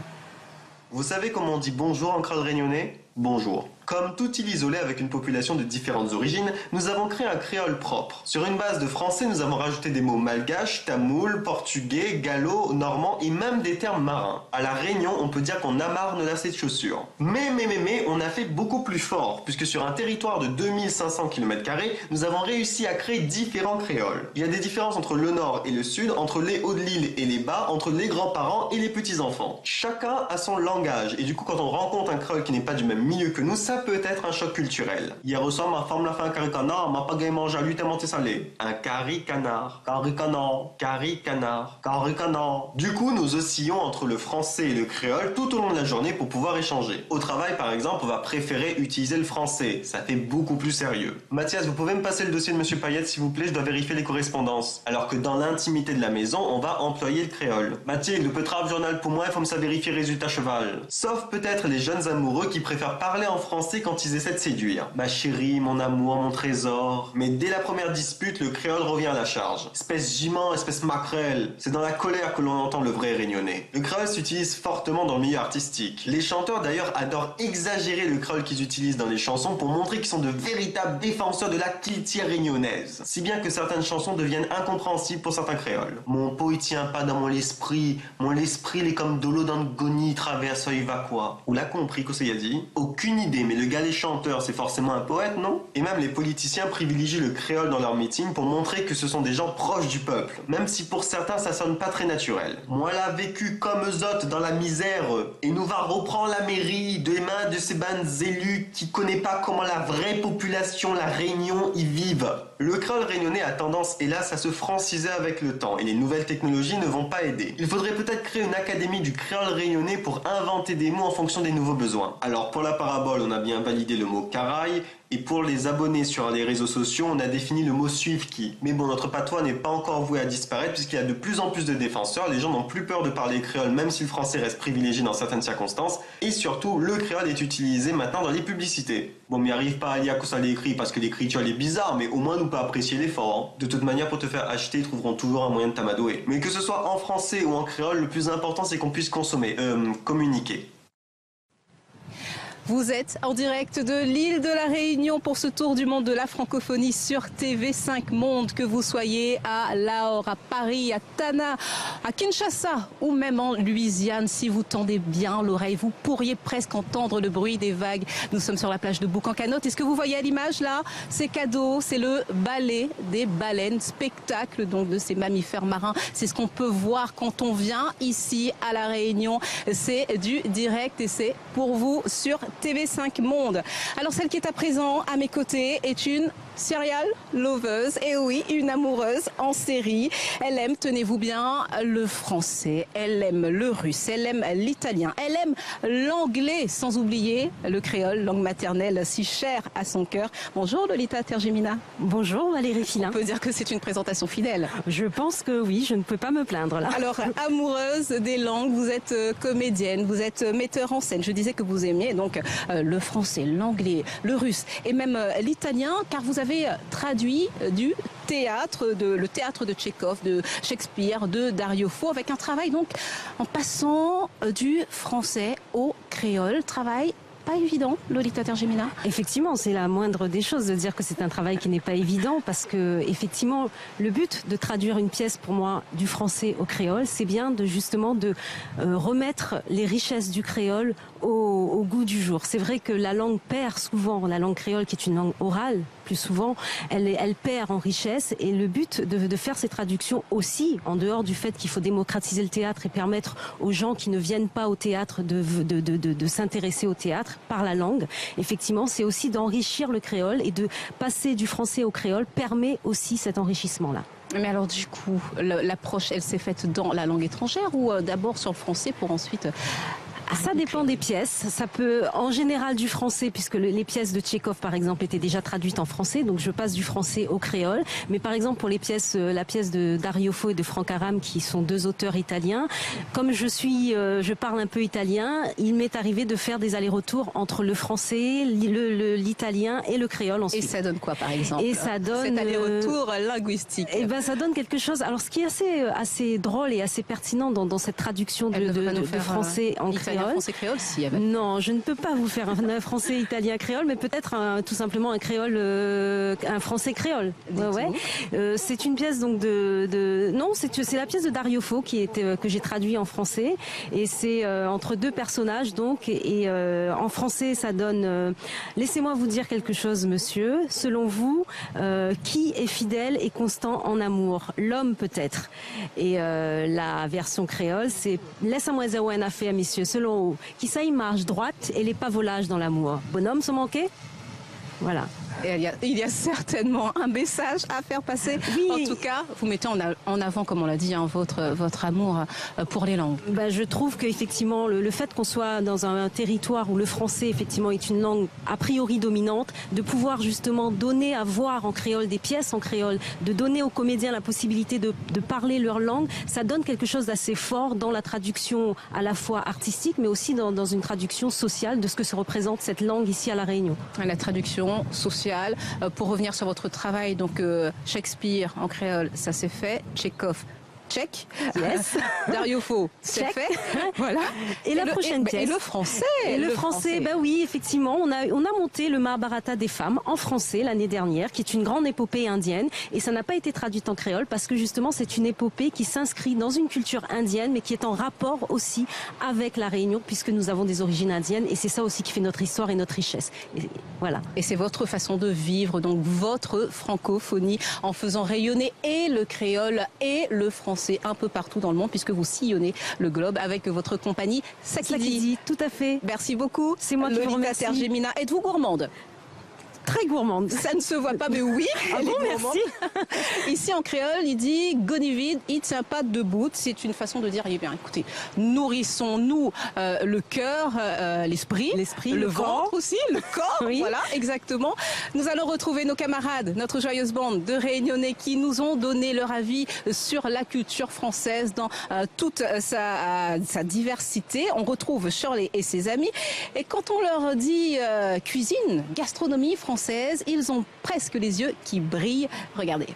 Vous savez comment on dit bonjour en créole réunionnais? Bonjour. Comme toute île isolée avec une population de différentes origines, nous avons créé un créole propre. Sur une base de français, nous avons rajouté des mots malgaches, tamoul, portugais, gallo, normand et même des termes marins. À la Réunion, on peut dire qu'on amarre nos lacets de chaussures. Mais, on a fait beaucoup plus fort, puisque sur un territoire de 2500 km², nous avons réussi à créer différents créoles. Il y a des différences entre le nord et le sud, entre les hauts de l'île et les bas, entre les grands-parents et les petits-enfants. Chacun a son langage, et du coup, quand on rencontre un créole qui n'est pas du même milieu que nous, ça peut être un choc culturel. Hier au soir, ma femme l'a fait un carré canard, m'a pas gagné manger à lui tellement c'est salé. Un carré canard, carré canard, carré canard, carré canard. Du coup, nous oscillons entre le français et le créole tout au long de la journée pour pouvoir échanger. Au travail, par exemple, on va préférer utiliser le français. Ça fait beaucoup plus sérieux. Mathias, vous pouvez me passer le dossier de Monsieur Payette, s'il vous plaît, je dois vérifier les correspondances. Alors que dans l'intimité de la maison, on va employer le créole. Mathilde, le petit journal pour moi, il faut me ça vérifier résultat cheval. Sauf peut-être les jeunes amoureux qui préfèrent parler en français quand ils essaient de séduire. Ma chérie, mon amour, mon trésor. Mais dès la première dispute, le créole revient à la charge. Espèce giment, espèce maquerelle. C'est dans la colère que l'on entend le vrai réunionnais. Le créole s'utilise fortement dans le milieu artistique. Les chanteurs d'ailleurs adorent exagérer le créole qu'ils utilisent dans les chansons pour montrer qu'ils sont de véritables défenseurs de la culture réunionnaise. Si bien que certaines chansons deviennent incompréhensibles pour certains créoles. Mon pot il tient pas dans mon l'esprit il est comme de l'eau dans le goni traverse il va quoi. Ou l'a compris que c'est dit? Aucune idée, mais le gars les chanteurs c'est forcément un poète, non? Et même les politiciens privilégient le créole dans leurs meetings pour montrer que ce sont des gens proches du peuple, même si pour certains ça sonne pas très naturel. Moi l'a vécu comme eux dans la misère, et nous va reprendre la mairie des mains de ces bandes élus qui connaissent pas comment la vraie population, la Réunion, y vivent. Le créole réunionnais a tendance, hélas, à se franciser avec le temps, et les nouvelles technologies ne vont pas aider. Il faudrait peut-être créer une académie du créole réunionnais pour inventer des mots en fonction des nouveaux besoins. Alors pour la parabole, on a bien validé le mot caraï, et pour les abonnés sur les réseaux sociaux, on a défini le mot suivre qui. Mais bon, notre patois n'est pas encore voué à disparaître puisqu'il y a de plus en plus de défenseurs. Les gens n'ont plus peur de parler créole même si le français reste privilégié dans certaines circonstances. Et surtout, le créole est utilisé maintenant dans les publicités. Bon, mais arrive pas à lire que ça l'écrit parce que l'écriture est bizarre, mais au moins nous peut apprécier l'effort. Hein. De toute manière, pour te faire acheter, ils trouveront toujours un moyen de t'amadouer. Mais que ce soit en français ou en créole, le plus important c'est qu'on puisse consommer, communiquer. Vous êtes en direct de l'île de la Réunion pour ce tour du monde de la francophonie sur TV5 Monde. Que vous soyez à Lahore, à Paris, à Tana, à Kinshasa ou même en Louisiane, si vous tendez bien l'oreille, vous pourriez presque entendre le bruit des vagues. Nous sommes sur la plage de Boucancanotte. Est-ce que vous voyez à l'image là? C'est cadeau, c'est le ballet des baleines, spectacle donc de ces mammifères marins. C'est ce qu'on peut voir quand on vient ici à la Réunion. C'est du direct et c'est pour vous sur TV5 Monde. Alors celle qui est à présent à mes côtés est une serial loveuse, et oui, une amoureuse en série. Elle aime, tenez-vous bien, le français, elle aime le russe, elle aime l'italien, elle aime l'anglais, sans oublier le créole, langue maternelle si chère à son cœur. Bonjour Lolita Tergemina. Bonjour Valérie Filin. On peut dire que c'est une présentation fidèle. Je pense que oui, je ne peux pas me plaindre là. Alors, amoureuse des langues, vous êtes comédienne, vous êtes metteur en scène. Je disais que vous aimiez donc le français, l'anglais, le russe et même l'italien, car vous avez traduit du théâtre, le théâtre de Tchekhov, de Shakespeare, de Dario Fo, avec un travail donc en passant du français au créole. Travail pas évident, Lolita Tergemina. Effectivement, c'est la moindre des choses de dire que c'est un travail qui n'est pas évident, parce que effectivement, le but de traduire une pièce pour moi du français au créole, c'est bien de justement de remettre les richesses du créole au goût du jour. C'est vrai que la langue perd souvent, la langue créole qui est une langue orale, plus souvent, elle perd en richesse, et le but de faire ces traductions aussi, en dehors du fait qu'il faut démocratiser le théâtre et permettre aux gens qui ne viennent pas au théâtre de s'intéresser au théâtre par la langue, effectivement, c'est aussi d'enrichir le créole, et de passer du français au créole permet aussi cet enrichissement-là. Mais alors du coup, l'approche, elle s'est faite dans la langue étrangère ou d'abord sur le français pour ensuite... Ça dépend des pièces. Ça peut, en général, du français, puisque les pièces de Tchekhov, par exemple, étaient déjà traduites en français, donc je passe du français au créole. Mais par exemple, pour les pièces, la pièce de Dario Fo et de Franck Aram, qui sont deux auteurs italiens, comme je parle un peu italien, il m'est arrivé de faire des allers-retours entre le français, l'italien et le créole ensuite. Et ça donne quoi, par exemple? Et ça donne cet aller-retour linguistique. Et ben, ça donne quelque chose. Alors, ce qui est assez drôle et assez pertinent dans cette traduction de français en créole. Français créole, si, avec... Non, je ne peux pas vous faire un français italien créole, mais peut-être tout simplement un créole, un français créole. Ouais. C'est une pièce donc non, c'est la pièce de Dario Fo que j'ai traduit en français, et c'est entre deux personnages donc, et en français ça donne laissez-moi vous dire quelque chose, monsieur. Selon vous, qui est fidèle et constant en amour? L'homme peut-être. Et la version créole, c'est laisse-moi dire un affaire, monsieur. Selon qui ça y marche droite et les pavolages dans l'amour. Bonhomme se manquer? Voilà. Et il y a certainement un message à faire passer. Oui. En tout cas, vous mettez en avant, comme on l'a dit, votre amour pour les langues. Ben, je trouve qu'effectivement, le fait qu'on soit dans un territoire où le français, effectivement, est une langue a priori dominante, de pouvoir justement donner à voir en créole des pièces en créole, de donner aux comédiens la possibilité de parler leur langue, ça donne quelque chose d'assez fort dans la traduction à la fois artistique, mais aussi dans une traduction sociale de ce que se représente cette langue ici à La Réunion. La traduction sociale. Pour revenir sur votre travail, donc Shakespeare en créole, ça s'est fait. Tchekhov, tchèque. Yes. Dario Fo, c'est fait. Voilà. Et la prochaine pièce. Et le français. Et le français, ben oui, effectivement, on a monté le Mahabharata des femmes en français l'année dernière, qui est une grande épopée indienne, et ça n'a pas été traduit en créole parce que justement c'est une épopée qui s'inscrit dans une culture indienne, mais qui est en rapport aussi avec la Réunion, puisque nous avons des origines indiennes, et c'est ça aussi qui fait notre histoire et notre richesse. Et voilà. Et c'est votre façon de vivre, donc votre francophonie, en faisant rayonner et le créole et le français un peu partout dans le monde, puisque vous sillonnez le globe avec votre compagnie Sakidi. Tout à fait. Merci beaucoup. C'est moi qui vous remercie. Lolita Tergemina. Êtes-vous gourmande? Très gourmande. Ça ne se voit pas, mais oui. Ah bon, merci. Ici en créole, il dit Gonivid, il tient pas debout. C'est une façon de dire, eh bien, écoutez, nourrissons-nous le cœur, l'esprit, le ventre aussi, le corps. Oui. Voilà, exactement. Nous allons retrouver nos camarades, notre joyeuse bande de Réunionnais qui nous ont donné leur avis sur la culture française dans toute sa diversité. On retrouve Shirley et ses amis. Et quand on leur dit cuisine, gastronomie française, ils ont presque les yeux qui brillent. Regardez.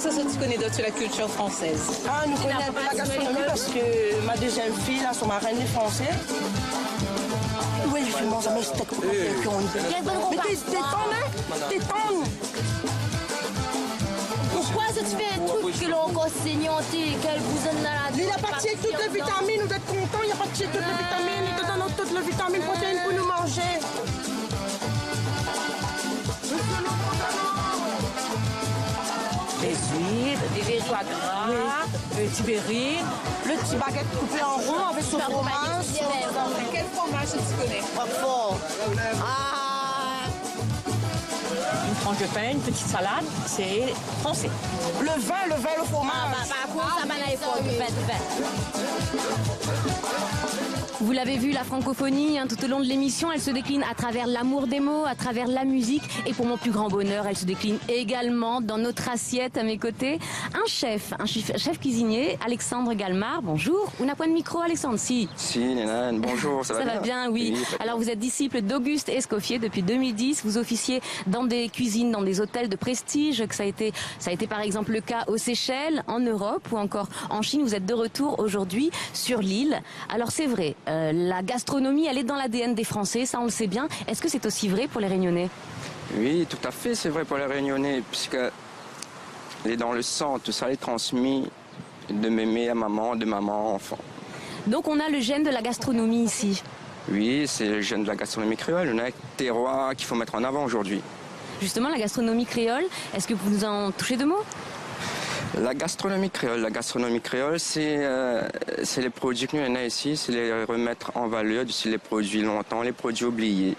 ça tu connais d'autre sur la culture française? Ah, nous connaissons un peu la gastronomie parce que ma deuxième fille, là, son marraine est français. Oui, je mange jamais steak. Mais t'es tendre. Pourquoi ça te fait un truc que l'on enseigne, qu'elle vous donne la... Il a parti avec toutes les vitamines, vous êtes contents, il a parti avec toutes les vitamines, il te donne toutes les vitamines, protéines pour nous manger. Des huîtres, des foie gras, des tibérines, le petit baguette coupé en rond avec son fromage. Quel fromage tu connais? Roquefort. une tranche de pain, une petite salade, c'est français. Le vin, le fromage. Vous l'avez vu, la francophonie, tout au long de l'émission, elle se décline à travers l'amour des mots, à travers la musique. Et pour mon plus grand bonheur, elle se décline également dans notre assiette à mes côtés. Un chef cuisinier, Alexandre Galmard. Bonjour. On n'a pas de micro, Alexandre? Si. Si, Nénane, bonjour, ça va bien? Ça va bien, oui. Alors vous êtes disciple d'Auguste Escoffier depuis 2010. Vous officiez dans des cuisines, dans des hôtels de prestige. Ça a été par exemple le cas aux Seychelles, en Europe ou encore en Chine. Vous êtes de retour aujourd'hui sur l'île. Alors c'est vrai, la gastronomie, elle est dans l'ADN des Français, ça on le sait bien. Est-ce que c'est aussi vrai pour les Réunionnais? Oui, tout à fait, c'est vrai pour les Réunionnais, puisque elle est dans le sang, tout ça est transmis de mémé à maman, de maman à enfant. Donc on a le gène de la gastronomie ici. Oui, c'est le gène de la gastronomie créole, on a un terroir qu'il faut mettre en avant aujourd'hui. Justement, la gastronomie créole, est-ce que vous nous en touchez deux mots? La gastronomie créole, c'est les produits que nous avons ici, c'est les remettre en valeur, c'est les produits longtemps, les produits oubliés,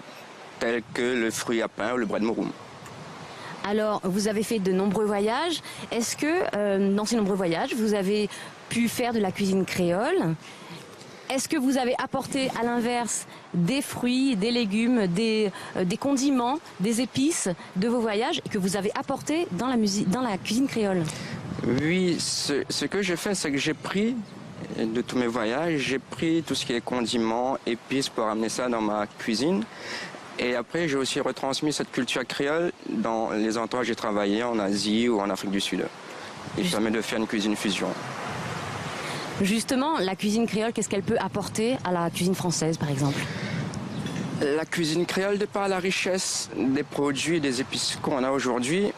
tels que le fruit à pain ou le bread mouroum. Alors, vous avez fait de nombreux voyages. Est-ce que, dans ces nombreux voyages, vous avez pu faire de la cuisine créole? Est-ce que vous avez apporté, à l'inverse, des fruits, des légumes, des condiments, des épices de vos voyages que vous avez apporté dans la cuisine créole? Oui, ce que j'ai fait, c'est que j'ai pris de tous mes voyages, j'ai pris tout ce qui est condiments, épices pour amener ça dans ma cuisine. Et après, j'ai aussi retransmis cette culture créole dans les endroits où j'ai travaillé, en Asie ou en Afrique du Sud. Et ça permet de faire une cuisine fusion. Justement, la cuisine créole, qu'est-ce qu'elle peut apporter à la cuisine française, par exemple? La cuisine créole, de par la richesse des produits et des épices qu'on a aujourd'hui,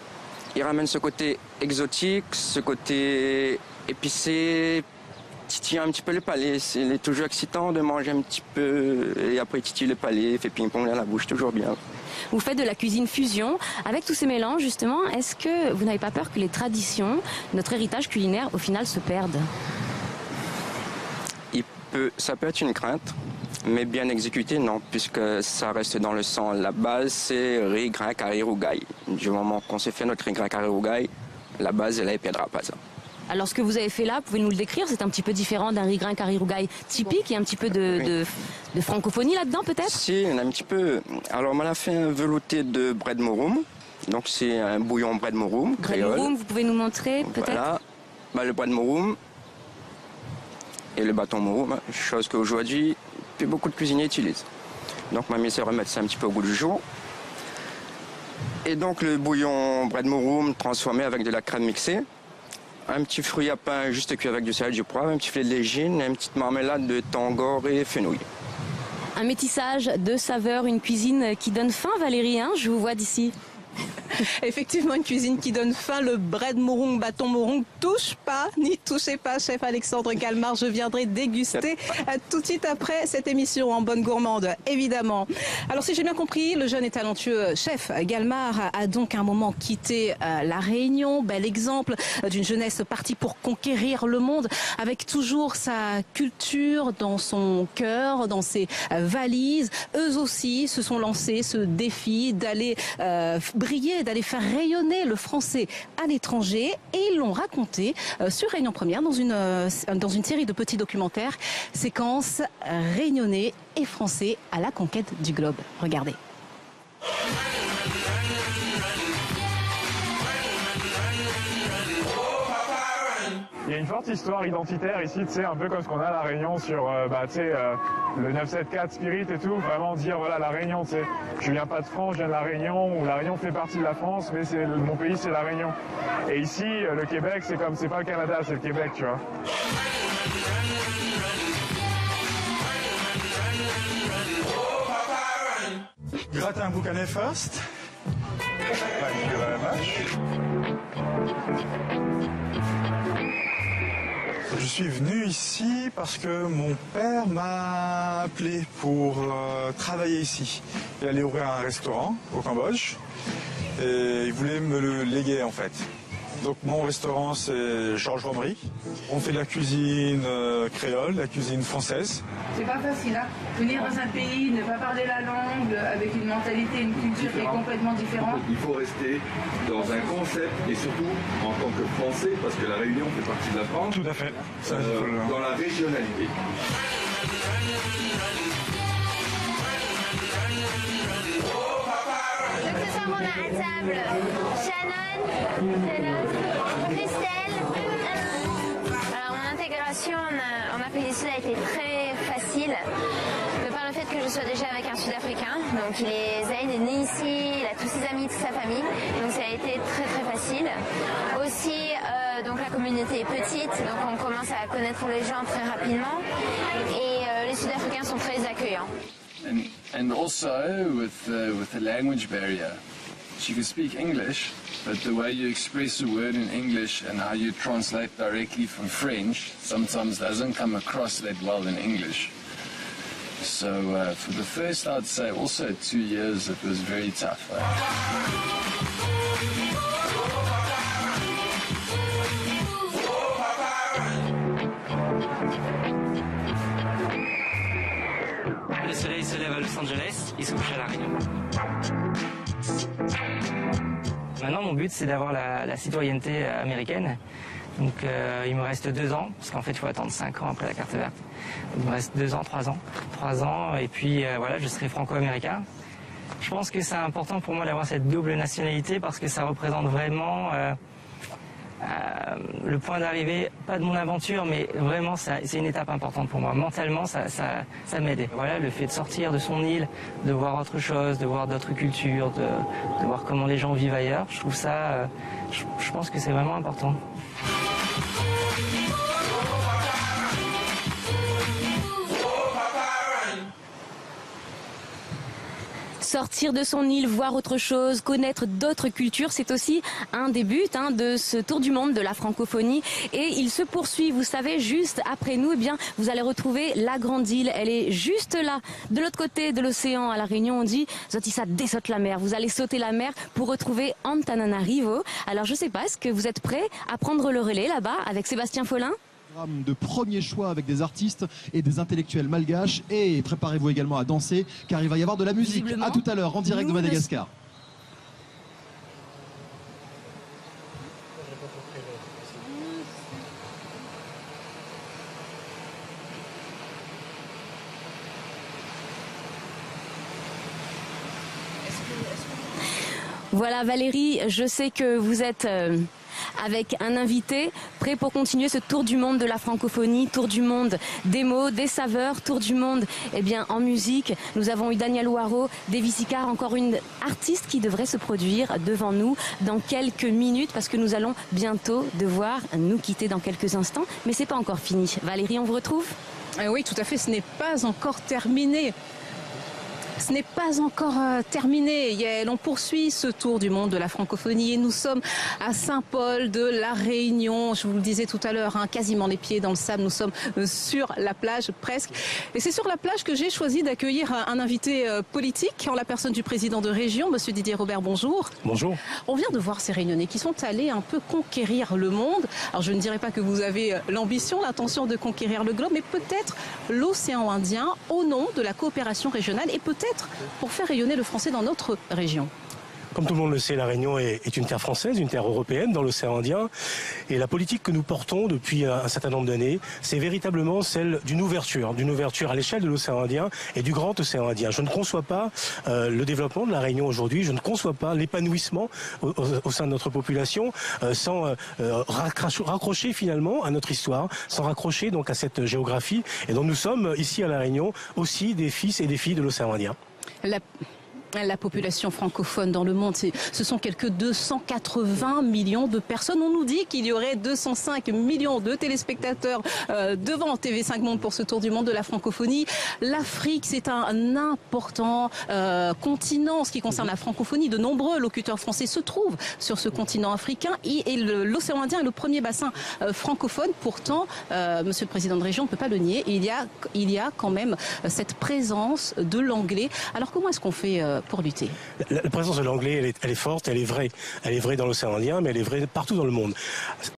il ramène ce côté exotique, ce côté épicé, titiller un petit peu le palais. C'est toujours excitant de manger un petit peu et après titiller le palais, fait ping-pong dans la bouche, toujours bien. Vous faites de la cuisine fusion. Avec tous ces mélanges, justement, est-ce que vous n'avez pas peur que les traditions, notre héritage culinaire, au final, se perdent? Ça peut être une crainte, mais bien exécuté, non, puisque ça reste dans le sang. La base, c'est riz, grain, carré, rougail. Du moment qu'on s'est fait notre riz, grain, carré, rougail, la base, elle ne perdra pas ça. Alors, ce que vous avez fait là, pouvez-vous nous le décrire? C'est un petit peu différent d'un riz, grain, carré, rougail typique. Il y a un petit peu de francophonie là-dedans, peut-être? Si, on a un petit peu. Alors, on a fait un velouté de bread mouroum. Donc, c'est un bouillon bread mouroum. Bread mouroum, vous pouvez nous montrer, peut-être? Voilà. Le bread mouroum et le bâton mouroum, chose qu'aujourd'hui, plus beaucoup de cuisiniers utilisent. Donc, ma mise, c'est remettre ça un petit peu au goût du jour. Et donc, le bouillon bread mouroum transformé avec de la crème mixée. Un petit fruit à pain juste cuit avec du sel et du poivre, un petit filet de légine et une petite marmelade de tangor et fenouil. Un métissage de saveurs, une cuisine qui donne faim, Valérie, hein, je vous vois d'ici. Effectivement, une cuisine qui donne faim, le bread mouroum, bâton mouroum, touche pas, n'y touchez pas, chef Alexandre Galmard. Je viendrai déguster tout de suite après cette émission en bonne gourmande, évidemment. Alors, si j'ai bien compris, le jeune et talentueux chef Galmard a donc à un moment quitté la Réunion. Bel exemple d'une jeunesse partie pour conquérir le monde, avec toujours sa culture dans son cœur, dans ses valises. Eux aussi se sont lancés ce défi d'aller briller, d'aller faire rayonner le français à l'étranger, et ils l'ont raconté sur Réunion Première dans une série de petits documentaires, séquences réunionnais et français à la conquête du globe. Regardez. Il y a une forte histoire identitaire ici, tu sais, un peu comme ce qu'on a à La Réunion sur, le 974 Spirit et tout, vraiment dire voilà la Réunion, c'est je viens pas de France, je viens de la Réunion, ou la Réunion fait partie de la France, mais c'est mon pays c'est la Réunion. Et ici, le Québec, c'est comme c'est pas le Canada, c'est le Québec, tu vois. Gratin boucanet first. Thank you very much. Je suis venu ici parce que mon père m'a appelé pour travailler ici. Il allait ouvrir un restaurant au Cambodge et il voulait me le léguer en fait. Donc mon restaurant c'est Georges Romery. On fait de la cuisine créole, la cuisine française. C'est pas facile, hein. Venir dans un pays, ne pas parler la langue, avec une mentalité, une culture qui est complètement différente. Il faut rester dans un concept et surtout en tant que Français, parce que la Réunion fait partie de la France. Tout à fait. Dans la régionalité. Donc ce soir on a à table Shannon, Christelle. Alors mon intégration en Afrique du Sud a été très facile, de par le fait que je sois déjà avec un Sud-Africain. Donc Zayn est né ici, il a tous ses amis, toute sa famille, donc ça a été très très facile. Aussi donc la communauté est petite, donc on commence à connaître les gens très rapidement et les Sud-Africains sont très accueillants. And also with the language barrier, she can speak English, but the way you express a word in English and how you translate directly from French sometimes doesn't come across that well in English. So for the first, I'd say also 2 years, it was very tough. Le soleil se lève à Los Angeles, il se couche à La Réunion. Maintenant, mon but, c'est d'avoir la citoyenneté américaine. Donc, il me reste 2 ans, parce qu'en fait, il faut attendre 5 ans après la carte verte. Donc, il me reste 2 ans, 3 ans. 3 ans, et puis voilà, je serai franco-américain. Je pense que c'est important pour moi d'avoir cette double nationalité, parce que ça représente vraiment le point d'arrivée, pas de mon aventure, mais vraiment, c'est une étape importante pour moi. Mentalement, ça m'aide. Voilà, le fait de sortir de son île, de voir autre chose, de voir d'autres cultures, de voir comment les gens vivent ailleurs, je trouve ça, je pense que c'est vraiment important. Sortir de son île, voir autre chose, connaître d'autres cultures, c'est aussi un des buts de ce tour du monde de la francophonie. Et il se poursuit, vous savez, juste après nous, eh bien, vous allez retrouver la grande île. Elle est juste là, de l'autre côté de l'océan. À La Réunion, on dit « Zotissa désaute la mer ». Vous allez sauter la mer pour retrouver Antananarivo. Alors, je sais pas, est-ce que vous êtes prêts à prendre le relais là-bas avec Sébastien Follin ? De premier choix avec des artistes et des intellectuels malgaches, et préparez-vous également à danser car il va y avoir de la musique. À tout à l'heure en direct de Madagascar. Voilà Valérie, je sais que vous êtes avec un invité prêt pour continuer ce tour du monde de la francophonie, tour du monde des mots, des saveurs, tour du monde en musique. Nous avons eu Daniel Ouaro, Davy Sicard, encore une artiste qui devrait se produire devant nous dans quelques minutes parce que nous allons bientôt devoir nous quitter dans quelques instants. Mais c'est pas encore fini. Valérie, on vous retrouve ? Oui, tout à fait, ce n'est pas encore terminé. Ce n'est pas encore terminé. L'on poursuit ce tour du monde de la francophonie et nous sommes à Saint-Paul de la Réunion. Je vous le disais tout à l'heure, quasiment les pieds dans le sable. Nous sommes sur la plage presque. Et c'est sur la plage que j'ai choisi d'accueillir un invité politique en la personne du président de région, Monsieur Didier Robert. Bonjour. Bonjour. On vient de voir ces Réunionnais qui sont allés un peu conquérir le monde. Alors je ne dirais pas que vous avez l'ambition, l'intention de conquérir le globe, mais peut-être l'océan Indien au nom de la coopération régionale et peut-être pour faire rayonner le français dans notre région. Comme tout le monde le sait, la Réunion est une terre française, une terre européenne dans l'océan Indien. Et la politique que nous portons depuis un certain nombre d'années, c'est véritablement celle d'une ouverture à l'échelle de l'océan Indien et du grand océan Indien. Je ne conçois pas le développement de la Réunion aujourd'hui, je ne conçois pas l'épanouissement au sein de notre population sans raccrocher finalement à notre histoire, sans raccrocher donc à cette géographie et dont nous sommes ici à la Réunion aussi des fils et des filles de l'océan Indien. La population francophone dans le monde, ce sont quelques 280 millions de personnes. On nous dit qu'il y aurait 205 millions de téléspectateurs devant TV5 Monde pour ce tour du monde de la francophonie. L'Afrique, c'est un important continent en ce qui concerne la francophonie. De nombreux locuteurs français se trouvent sur ce continent africain et l'océan Indien est le premier bassin francophone. Pourtant, Monsieur le Président de région, on ne peut pas le nier, il y a quand même cette présence de l'anglais. Alors comment est-ce qu'on fait pour lutter? La présence de l'anglais, elle est forte, elle est vraie. Elle est vraie dans l'océan Indien, mais elle est vraie partout dans le monde.